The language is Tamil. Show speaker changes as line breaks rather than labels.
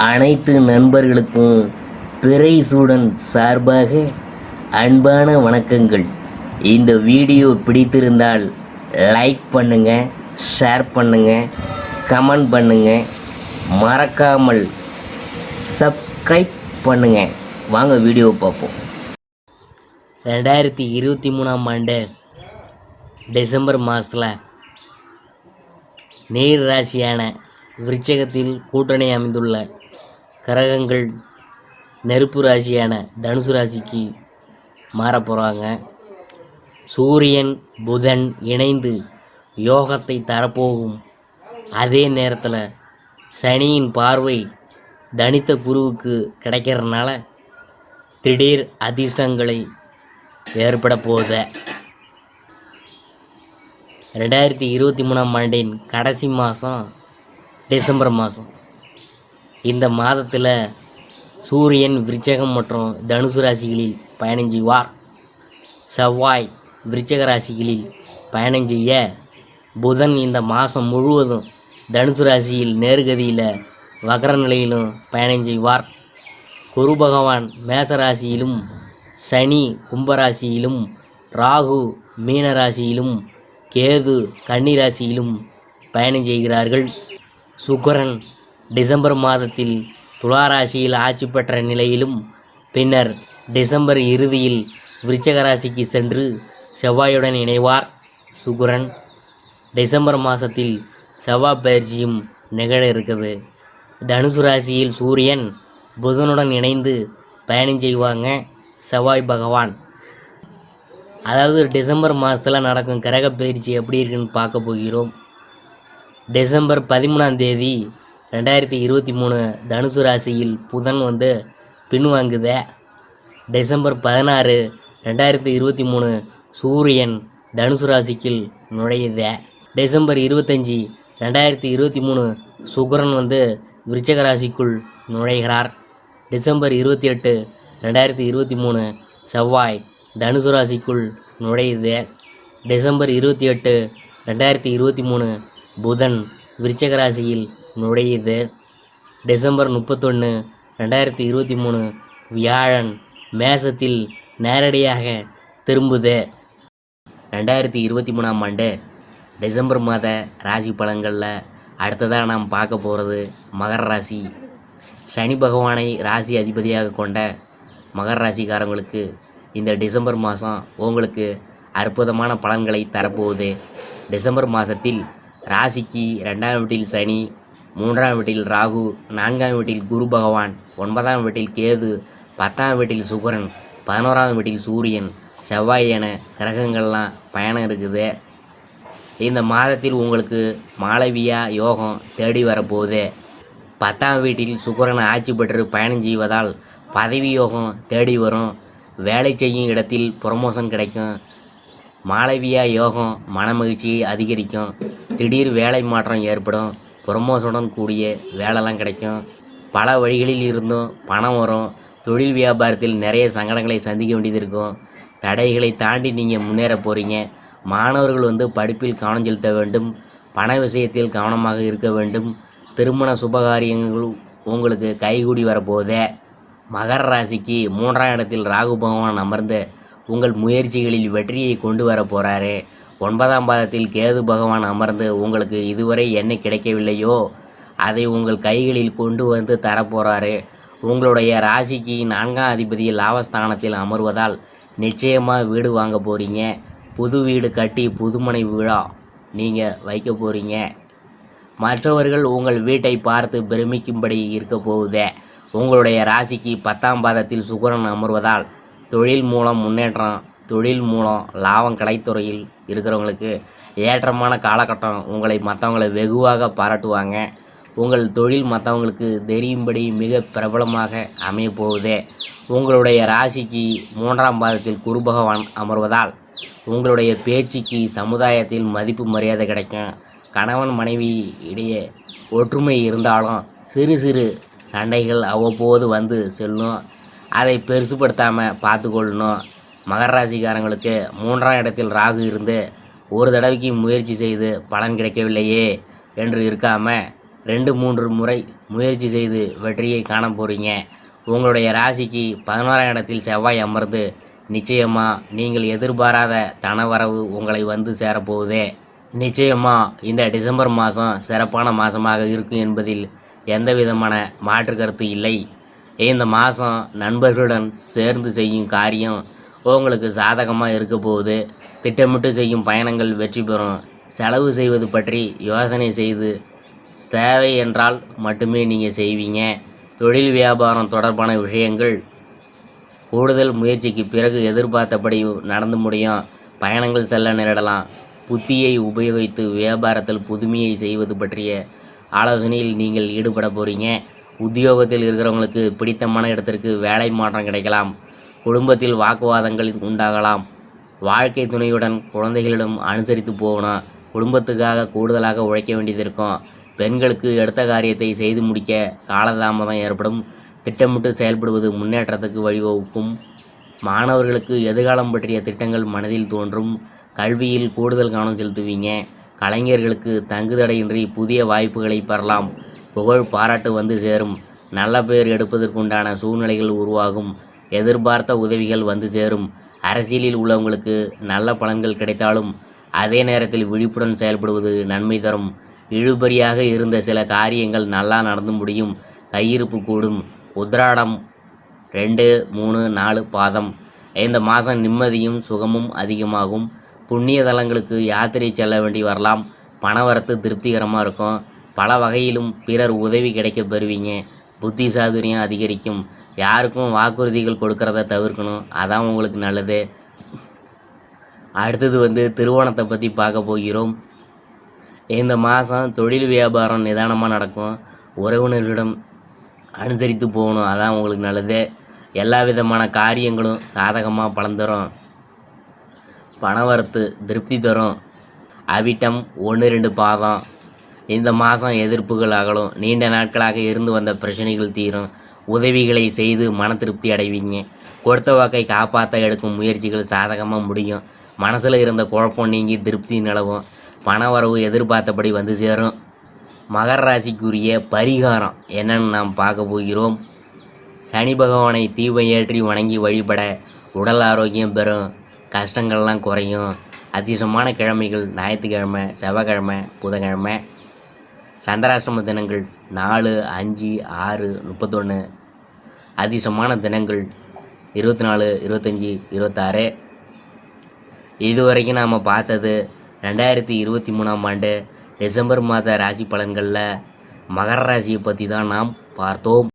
அனைத்து நண்பர்களுக்கும் பிறைசூடன் சார்பாக அன்பான வணக்கங்கள். இந்த வீடியோ பிடித்திருந்தால் லைக் பண்ணுங்கள், ஷேர் பண்ணுங்கள், கமெண்ட் பண்ணுங்கள், மறக்காமல் சப்ஸ்கிரைப் பண்ணுங்கள். வாங்க வீடியோ பார்ப்போம். 2023ஆம் ஆண்டு டிசம்பர் மாதத்தில் நீர் ராசியான விருச்சிகத்தில் கூட்டணி அமைந்துள்ள கிரகங்கள் நெருப்பு ராசியான தனுசு ராசிக்கு மாறப்போகிறாங்க. சூரியன் புதன் இணைந்து யோகத்தை தரப்போகும். அதே நேரத்தில் சனியின் பார்வை தனித்த குருவுக்கு கிடைக்கிறதுனால திடீர் அதிர்ஷ்டங்களை ஏற்பட போகுது. 2023ஆம் ஆண்டின் கடைசி மாதம் டிசம்பர் மாதம். இந்த மாதத்தில் சூரியன் விருச்சிகம் மற்றும் தனுசு ராசிகளில் பயணம் செய்வார். செவ்வாய் விருச்சிக ராசிகளில் பயணம் செய்ய, புதன் இந்த மாதம் முழுவதும் தனுசு ராசியில் நேர்கதியில் வக்ர நிலையிலும் பயணம் செய்வார். குரு பகவான் மேச ராசியிலும், சனி கும்பராசியிலும், ராகு மீன ராசியிலும், கேது கன்னி ராசியிலும் பயணம் செய்கிறார்கள். சுக்கிரன் டிசம்பர் மாதத்தில் துலா ராசியில் ஆட்சி பெற்ற நிலையிலும் பின்னர் டிசம்பர் இறுதியில் விருச்சிக ராசிக்கு சென்று செவ்வாயுடன் இணைவார். சுக்கிரன் டிசம்பர் மாதத்தில் செவ்வாய் பயிற்சியும் நிகழ இருக்குது. தனுசு ராசியில் சூரியன் புதனுடன் இணைந்து பயணம் செய்வாங்க செவ்வாய் பகவான். அதாவது டிசம்பர் மாதத்தில் நடக்கும் கிரக பயிற்சி எப்படி இருக்குன்னு பார்க்க போகிறோம். டிசம்பர் 13ஆம் தேதி 2023 தனுசு ராசியில் புதன் பின்வாங்குத. டிசம்பர் 16 2023 சூரியன் தனுசு ராசிக்குள் நுழையுத. டிசம்பர் 25 2023 சுக்கிரன் விருச்சிக ராசிக்குள் நுழைகிறார். டிசம்பர் 28 2023 செவ்வாய் தனுசு ராசிக்குள் நுழையுது. டிசம்பர் 28 2023 புதன் விருச்சிக ராசியில் நுழையுது. டிசம்பர் 31 2023 வியாழன் மேசத்தில் நேரடியாக திரும்புது. 2023ஆம் ஆண்டு டிசம்பர் மாத ராசி பலன்களில் அடுத்ததாக நாம் பார்க்க போகிறது மகர ராசி. சனி பகவானை ராசி அதிபதியாக கொண்ட மகர ராசிக்காரங்களுக்கு இந்த டிசம்பர் மாதம் உங்களுக்கு அற்புதமான பலன்களை தரப்போகுது. டிசம்பர் மாதத்தில் ராசிக்கு 2ஆம் வீட்டில் சனி, 3ஆம் வீட்டில் ராகு, 4ஆம் வீட்டில் குரு பகவான், 9ஆம் வீட்டில் கேது, 10ஆம் வீட்டில் சுக்கிரன், 11ஆம் வீட்டில் சூரியன், செவ்வாய் என கிரகங்கள்லாம் பயணம் இருக்குது. இந்த மாதத்தில் உங்களுக்கு மாளவியா யோகம் தேடி வரப்போகுது. 10ஆம் வீட்டில் சுக்கிரன் ஆட்சி பெற்று பயணம் செய்வதால் பதவி யோகம் தேடி வரும். வேலை செய்யும் இடத்தில் ப்ரொமோஷன் கிடைக்கும். மாளவியா யோகம் மனமகிழ்ச்சியை அதிகரிக்கும். திடீர் வேலை மாற்றம் ஏற்படும். ப்ரொமோஷனுடன் கூடிய வேலைலாம் கிடைக்கும். பல வழிகளில் இருந்தும் பணம் வரும். தொழில் வியாபாரத்தில் நிறைய சங்கடங்களை சந்திக்க வேண்டியது இருக்கும். தடைகளை தாண்டி நீங்கள் முன்னேற போகிறீங்க. மாணவர்கள் படிப்பில் கவனம் செலுத்த வேண்டும். பண விஷயத்தில் கவனமாக இருக்க வேண்டும். திருமண சுபகாரியங்கள் உங்களுக்கு கைகூடி வரப்போகுது. மகர ராசிக்கு 3ஆம் இடத்தில் ராகு பகவான் அமர்ந்து உங்கள் முயற்சிகளில் வெற்றியை கொண்டு வர போகிறாரு. 9ஆம் பாதத்தில் கேது பகவான் அமர்ந்து உங்களுக்கு இதுவரை என்ன கிடைக்கவில்லையோ அதை உங்கள் கைகளில் கொண்டு தரப்போகிறாரு. உங்களுடைய ராசிக்கு 4ஆம் அதிபதி லாபஸ்தானத்தில் அமர்வதால் நிச்சயமாக வீடு வாங்க போகிறீங்க. புது வீடு கட்டி புதுமனை விழா நீங்கள் வைக்க போகிறீங்க. மற்றவர்கள் உங்கள் வீட்டை பார்த்து பிரமிக்கும்படி இருக்க போகுது. உங்களுடைய ராசிக்கு 10ஆம் பாதத்தில் சுக்கிரன் அமர்வதால் தொழில் மூலம் முன்னேற்றம், தொழில் மூலம் லாபம் கலைத்துறையில் இருக்கிறவங்களுக்கு ஏற்றமான காலகட்டம். உங்களை மற்றவங்களை வெகுவாக பாராட்டுவாங்க. உங்கள் தொழில் மற்றவங்களுக்கு தெரியும்படி மிக பிரபலமாக அமையப்போகுது. உங்களுடைய ராசிக்கு 3ஆம் பாதத்தில் குரு பகவான் அமர்வதால் உங்களுடைய பேச்சுக்கு சமுதாயத்தில் மதிப்பு மரியாதை கிடைக்கும். கணவன் மனைவி இடையே ஒற்றுமை இருந்தாலும் சிறு சிறு சண்டைகள் அவ்வப்போது செல்லும். அதை பெருசுப்படுத்தாமல் பார்த்துக்கொள்ளணும். மகர ராசிக்காரங்களுக்கு 3ஆம் இடத்தில் ராகு இருந்து ஒரு தடவைக்கு முயற்சி செய்து பலன் கிடைக்கவில்லையே என்று இருக்காமல் 2-3 முறை முயற்சி செய்து வெற்றியை காண போகிறீங்க. உங்களுடைய ராசிக்கு 11ஆம் இடத்தில் செவ்வாய் அமர்ந்து நிச்சயமாக நீங்கள் எதிர்பாராத தனவரவு உங்களை வந்து சேரப்போகுதே. நிச்சயமாக இந்த டிசம்பர் மாதம் சிறப்பான மாதமாக இருக்கும் என்பதில் எந்த விதமான மாற்று கருத்து இல்லை. இந்த மாதம் நண்பர்களுடன் சேர்ந்து செய்யும் காரியம் உங்களுக்கு சாதகமாக இருக்க போகுது. திட்டமிட்டு செய்யும் பயணங்கள் வெற்றி பெறும். செலவு செய்வது பற்றி யோசனை செய்து தேவை என்றால் மட்டுமே நீங்கள் செய்வீங்க. தொழில் வியாபாரம் தொடர்பான விஷயங்கள் கூடுதல் முயற்சிக்கு பிறகு எதிர்பார்த்தபடி நடந்து முடியும். பயணங்கள் செல்ல நேரிடலாம். புத்தியை உபயோகித்து வியாபாரத்தில் புதுமையை செய்வது பற்றிய ஆலோசனையில் நீங்கள் ஈடுபட போகிறீங்க. உத்தியோகத்தில் இருக்கிறவங்களுக்கு பிடித்தமான இடத்திற்கு வேலை மாற்றம் கிடைக்கலாம். குடும்பத்தில் வாக்குவாதங்கள் உண்டாகலாம். வாழ்க்கை துணையுடன் குழந்தைகளிடம் அனுசரித்து போகணும். குடும்பத்துக்காக கூடுதலாக உழைக்க வேண்டியது இருக்கும். பெண்களுக்கு எடுத்த காரியத்தை செய்து முடிக்க காலதாமதம் ஏற்படும். திட்டமிட்டு செயல்படுவது முன்னேற்றத்துக்கு வழிவகுக்கும். மாணவர்களுக்கு எதிர்காலம் பற்றிய திட்டங்கள் மனதில் தோன்றும். கல்வியில் கூடுதல் கவனம் செலுத்துவீங்க. கலைஞர்களுக்கு தங்குதடையின்றி புதிய வாய்ப்புகளை பெறலாம். புகழ் பாராட்டு வந்து சேரும். நல்ல பெயர் எடுப்பதற்குண்டான சூழ்நிலைகள் உருவாகும். எதிர்பார்த்த உதவிகள் வந்து சேரும். அரசியலில் உள்ளவங்களுக்கு நல்ல பலன்கள் கிடைத்தாலும் அதே நேரத்தில் விழிப்புடன் செயல்படுவது நன்மை தரும். இழுபறியாக இருந்த சில காரியங்கள் நல்லா நடந்து முடியும். கையிருப்பு கூடும். உத்திராடம் 2, 3, 4 பாதம் இந்த மாதம் நிம்மதியும் சுகமும் அதிகமாகும். புண்ணிய தலங்களுக்கு யாத்திரை செல்ல வேண்டி வரலாம். பணவரத்து திருப்திகரமாக இருக்கும். பல வகையிலும் பிறர் உதவி கிடைக்க பெறுவீங்க. புத்தி சாதுரியம் அதிகரிக்கும். யாருக்கும் வாக்குறுதிகள் கொடுக்கறத தவிர்க்கணும். அதான் உங்களுக்கு நல்லது. அடுத்தது திருவோணத்தை பற்றி பார்க்க போகிறோம். இந்த மாதம் தொழில் வியாபாரம் நிதானமாக நடக்கும். உறவினர்களிடம் அனுசரித்து போகணும். அதான் உங்களுக்கு நல்லது. எல்லா விதமான காரியங்களும் சாதகமாக பலன் தரும். பணவரத்து திருப்தி தரும். அவிட்டம் 1, 2 பாதம் இந்த மாதம் எதிர்ப்புகள் அகலும். நீண்ட நாட்களாக இருந்து வந்த பிரச்சனைகள் தீரும். உதவிகளை செய்து மன திருப்தி அடைவீங்க. கொடுத்த வாக்கை காப்பாற்ற எடுக்கும் முயற்சிகள் சாதகமாக முடியும். மனசில் இருந்த குழப்பம் நீங்கி திருப்தி நிலவும். பணவரவு எதிர்பார்த்தபடி வந்து சேரும். மகர ராசிக்குரிய பரிகாரம் என்னன்னு நாம் பார்க்க போகிறோம். சனி பகவானை தீபம் ஏற்றி வணங்கி வழிபட உடல் ஆரோக்கியம் பெறும். கஷ்டங்கள்லாம் குறையும். அதிர்ஷ்டமான கிழமைகள் ஞாயிற்றுக்கிழமை, செவ்வாய்க்கிழமை, புதன்கிழமை. சந்திராஷ்டம தினங்கள் 4, 5, 6, 31. அதிர்ஷ்டமான தினங்கள் 24, 25, 26. இதுவரைக்கும் நாம் பார்த்தது 2023ஆம் ஆண்டு டிசம்பர் மாத ராசி பலன்களில் மகர ராசியை பற்றி தான் நாம் பார்த்தோம்.